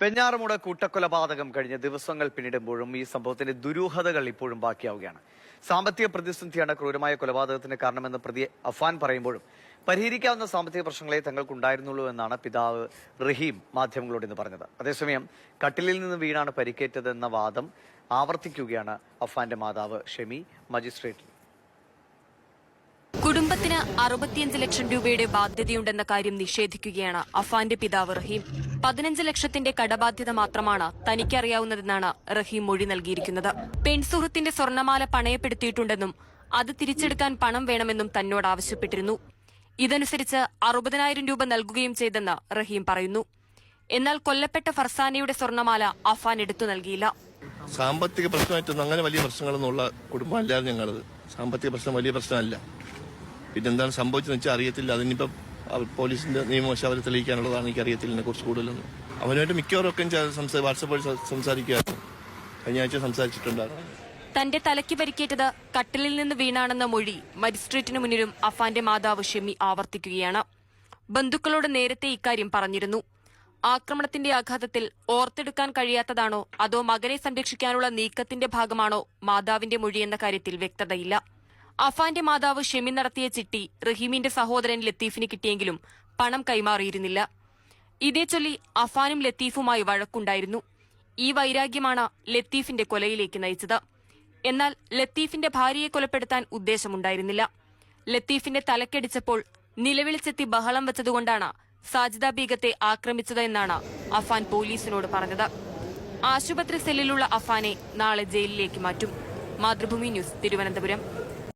വെഞ്ഞാറമൂട് കൂട്ടക്കൊലപാതകം കഴിഞ്ഞ ദിവസങ്ങൾ പിന്നിടുമ്പോഴും ഈ സംഭവത്തിന്റെ ദുരൂഹതകൾ ഇപ്പോഴും ബാക്കിയാവുകയാണ്. സാമ്പത്തിക പ്രതിസന്ധിയാണ് ക്രൂരമായ കൊലപാതകത്തിന് കാരണമെന്ന് പ്രതി അഫാൻ പറയുമ്പോഴും പരിഹരിക്കാവുന്ന സാമ്പത്തിക പ്രശ്നങ്ങളെ തങ്ങൾക്കുണ്ടായിരുന്നുള്ളൂ എന്നാണ് പിതാവ് റഹീം മാധ്യമങ്ങളോട് ഇന്ന് പറഞ്ഞത്. അതേസമയം കട്ടിലിൽ നിന്ന് വീണാണ് പരിക്കേറ്റതെന്ന വാദം ആവർത്തിക്കുകയാണ് അഫാന്റെ മാതാവ് ഷെമി മജിസ്ട്രേറ്റിൽ. കുടുംബത്തിന് 65 ലക്ഷം രൂപയുടെ ബാധ്യതയുണ്ടെന്ന കാര്യം നിഷേധിക്കുകയാണ് അഫാന്റെ പിതാവ് റഹീം. 15 ലക്ഷത്തിന്റെ കടബാധ്യത മാത്രമാണ് തനിക്കറിയാവുന്നതെന്നാണ് റഹീം മൊഴി നൽകിയിരിക്കുന്നത്. പെൺസുഹൃത്തിന്റെ സ്വർണമാല പണയപ്പെടുത്തിയിട്ടുണ്ടെന്നും അത് തിരിച്ചെടുക്കാൻ പണം വേണമെന്നും തന്നോട് ആവശ്യപ്പെട്ടിരുന്നു. ഇതനുസരിച്ച് 60,000 രൂപ നൽകുകയും ചെയ്തെന്ന് റഹീം പറയുന്നു. എന്നാൽ കൊല്ലപ്പെട്ട ഫർസാനയുടെ സ്വർണമാല അഫാൻ എടുത്തു നൽകിയില്ല. സാമ്പത്തിക പ്രശ്നമായിട്ടൊന്നും അങ്ങനെ വലിയ പ്രശ്നങ്ങളൊന്നുമുള്ള കുടുംബമല്ലാതെ ഞങ്ങളത്. സാമ്പത്തിക പ്രശ്നം വലിയ പ്രശ്നമല്ല. പിന്നെന്താണ് സംഭവിച്ചതെന്ന് വെച്ചാൽ അറിയത്തില്ല. അതിനിപ്പം പോലീസിന്റെ നിയമവശം അവരെ തെളിയിക്കാനുള്ളതാണ്. എനിക്ക് അറിയത്തില്ല കുറിച്ച് കൂടുതലൊന്നും. അവനുമായിട്ട് മിക്കവാറൊക്കെ വാട്സപ്പ് വഴി സംസാരിക്കുകയായിരുന്നു. കഴിഞ്ഞ ആഴ്ച സംസാരിച്ചിട്ടുണ്ടായിരുന്നു. തന്റെ തലയ്ക്ക് പരിക്കേറ്റത് കട്ടിലിൽ നിന്ന് വീണാണെന്ന മൊഴി മജിസ്ട്രേറ്റിന് മുന്നിലും അഫാന്റെ മാതാവ് ഷെമി ആവർത്തിക്കുകയാണ്. ബന്ധുക്കളോട് നേരത്തെ ഇക്കാര്യം പറഞ്ഞിരുന്നു. ആക്രമണത്തിന്റെ ആഘാതത്തിൽ ഓർത്തെടുക്കാൻ കഴിയാത്തതാണോ അതോ മകനെ സംരക്ഷിക്കാനുള്ള നീക്കത്തിന്റെ ഭാഗമാണോ മാതാവിന്റെ മൊഴിയെന്ന കാര്യത്തിൽ വ്യക്തതയില്ല. അഫാന്റെ മാതാവ് ഷെമി നടത്തിയ ചിട്ടി റഹീമിന്റെ സഹോദരൻ ലത്തീഫിന് കിട്ടിയെങ്കിലും പണം കൈമാറിയിരുന്നില്ല. ഇതേ ചൊല്ലി അഫാനും ലത്തീഫുമായി വഴക്കുണ്ടായിരുന്നു. ഈ വൈരാഗ്യമാണ് ലത്തീഫിന്റെ കൊലയിലേക്ക് നയിച്ചത്. എന്നാൽ ലത്തീഫിന്റെ ഭാര്യയെ കൊലപ്പെടുത്താൻ ഉദ്ദേശമുണ്ടായിരുന്നില്ല. ലത്തീഫിന്റെ തലക്കടിച്ചപ്പോൾ നിലവിളിച്ചെത്തി ബഹളം വെച്ചതുകൊണ്ടാണ് സാജിദ ബീഗത്തെ ആക്രമിച്ചതെന്നാണ് അഫാൻ പോലീസിനോട് പറഞ്ഞത്. ആശുപത്രി സെല്ലിലുള്ള അഫാനെ നാളെ ജയിലിലേക്ക് മാറ്റും. മാതൃഭൂമി ന്യൂസ്, തിരുവനന്തപുരം.